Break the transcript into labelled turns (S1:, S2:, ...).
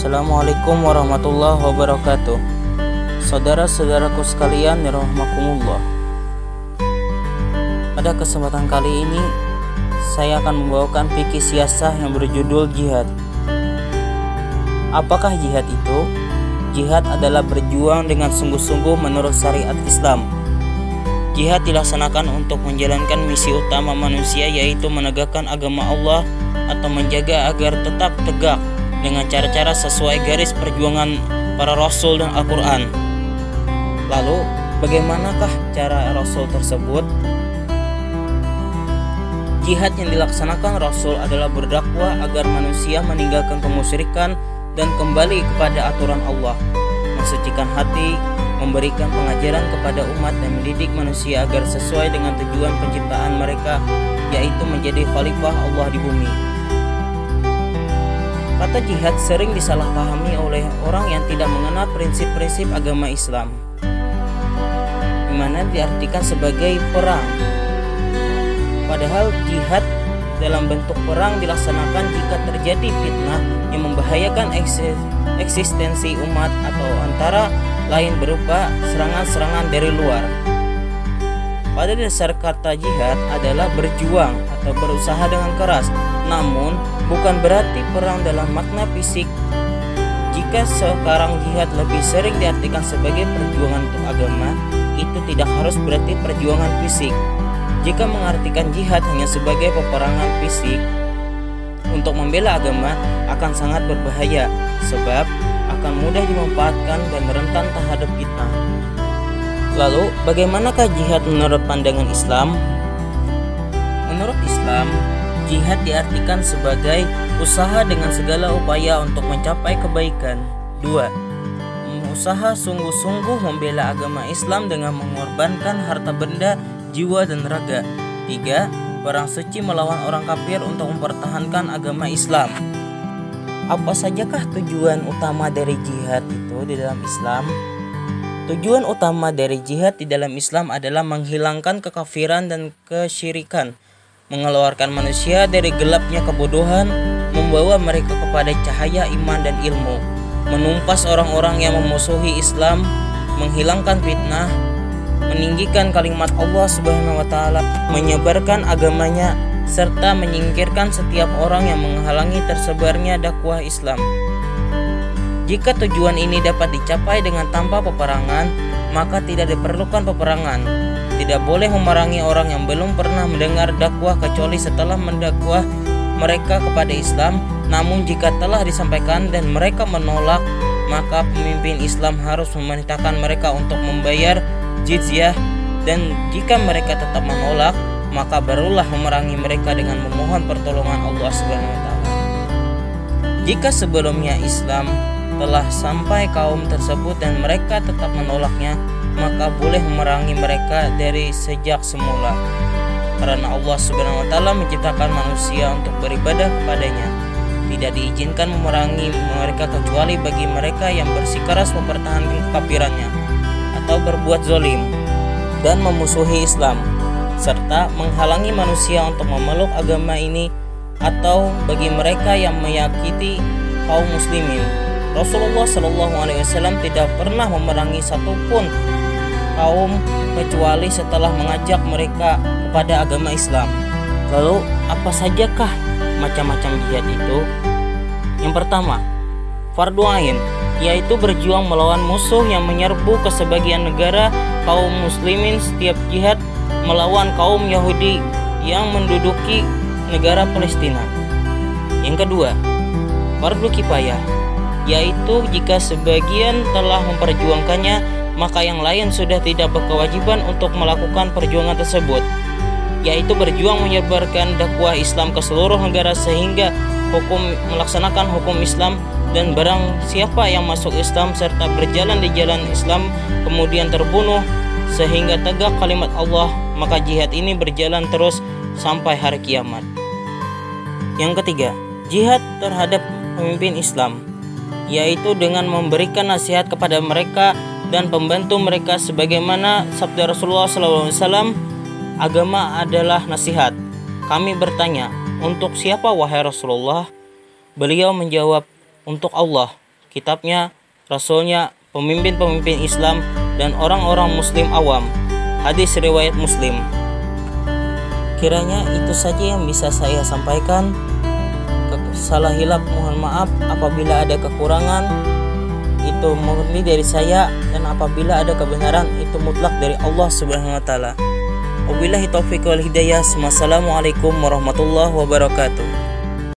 S1: Assalamualaikum warahmatullahi wabarakatuh. Saudara-saudaraku sekalian yang rahimakumullah. Pada kesempatan kali ini saya akan membawakan fikih siyasah yang berjudul jihad. Apakah jihad itu? Jihad adalah berjuang dengan sungguh-sungguh menurut syariat Islam. Jihad dilaksanakan untuk menjalankan misi utama manusia, yaitu menegakkan agama Allah atau menjaga agar tetap tegak dengan cara-cara sesuai garis perjuangan para Rasul dan Al-Quran. Lalu, bagaimanakah cara Rasul tersebut? Jihad yang dilaksanakan Rasul adalah berdakwah agar manusia meninggalkan kemusyrikan dan kembali kepada aturan Allah, mensucikan hati, memberikan pengajaran kepada umat dan mendidik manusia agar sesuai dengan tujuan penciptaan mereka, yaitu menjadi khalifah Allah di bumi. Kata jihad sering disalahpahami oleh orang yang tidak mengenal prinsip-prinsip agama Islam, di mana diartikan sebagai perang. Padahal jihad dalam bentuk perang dilaksanakan jika terjadi fitnah yang membahayakan eksistensi umat atau antara lain berupa serangan-serangan dari luar. Pada dasar kata jihad adalah berjuang atau berusaha dengan keras, namun bukan berarti perang dalam makna fisik. Jika sekarang jihad lebih sering diartikan sebagai perjuangan untuk agama, itu tidak harus berarti perjuangan fisik. Jika mengartikan jihad hanya sebagai peperangan fisik untuk membela agama, akan sangat berbahaya, sebab akan mudah dimanfaatkan dan rentan terhadap fitnah. Lalu, bagaimanakah jihad menurut pandangan Islam? Menurut Islam, jihad diartikan sebagai usaha dengan segala upaya untuk mencapai kebaikan. 2. Usaha sungguh-sungguh membela agama Islam dengan mengorbankan harta benda, jiwa dan raga. 3. Perang suci melawan orang kafir untuk mempertahankan agama Islam. Apa sajakah tujuan utama dari jihad itu di dalam Islam? Tujuan utama dari jihad di dalam Islam adalah menghilangkan kekafiran dan kesyirikan, mengeluarkan manusia dari gelapnya kebodohan, membawa mereka kepada cahaya iman dan ilmu, menumpas orang-orang yang memusuhi Islam, menghilangkan fitnah, meninggikan kalimat Allah Subhanahu wa taala, menyebarkan agamanya, serta menyingkirkan setiap orang yang menghalangi tersebarnya dakwah Islam. Jika tujuan ini dapat dicapai dengan tanpa peperangan, maka tidak diperlukan peperangan. Tidak boleh memerangi orang yang belum pernah mendengar dakwah kecuali setelah mendakwah mereka kepada Islam. Namun jika telah disampaikan dan mereka menolak, maka pemimpin Islam harus memerintahkan mereka untuk membayar jizyah, dan jika mereka tetap menolak, maka barulah memerangi mereka dengan memohon pertolongan Allah Subhanahu wa taala. Jika sebelumnya Islam telah sampai kaum tersebut dan mereka tetap menolaknya, maka boleh memerangi mereka dari sejak semula, karena Allah Subhanahu wa taala menciptakan manusia untuk beribadah kepadanya. Tidak diizinkan memerangi mereka kecuali bagi mereka yang bersikeras mempertahankan kekafirannya atau berbuat zalim dan memusuhi Islam, serta menghalangi manusia untuk memeluk agama ini, atau bagi mereka yang menyakiti kaum muslimin. Rasulullah SAW tidak pernah memerangi satupun kaum kecuali setelah mengajak mereka kepada agama Islam. Lalu, apa sajakah macam-macam jihad itu? Yang pertama, fardu ain, yaitu berjuang melawan musuh yang menyerbu ke sebagian negara kaum muslimin. Setiap jihad melawan kaum Yahudi yang menduduki negara Palestina. Yang kedua, fardu kifayah, yaitu jika sebagian telah memperjuangkannya, maka yang lain sudah tidak berkewajiban untuk melakukan perjuangan tersebut, yaitu berjuang menyebarkan dakwah Islam ke seluruh negara sehingga melaksanakan hukum Islam, dan barang siapa yang masuk Islam serta berjalan di jalan Islam kemudian terbunuh sehingga tegak kalimat Allah, maka jihad ini berjalan terus sampai hari kiamat. Yang ketiga, jihad terhadap pemimpin Islam, yaitu dengan memberikan nasihat kepada mereka dan pembantu mereka, sebagaimana sabda Rasulullah SAW, agama adalah nasihat. Kami bertanya, untuk siapa wahai Rasulullah? Beliau menjawab, untuk Allah. kitabnya, rasulnya, pemimpin-pemimpin Islam, dan orang-orang muslim awam. Hadis riwayat Muslim. Kiranya itu saja yang bisa saya sampaikan. Salah hilaf mohon maaf. Apabila ada kekurangan, itu murni dari saya, dan apabila ada kebenaran, itu mutlak dari Allah Subhanahu wa taala. Wabillahi taufiq wal hidayah. Wassalamualaikum warahmatullahi wabarakatuh.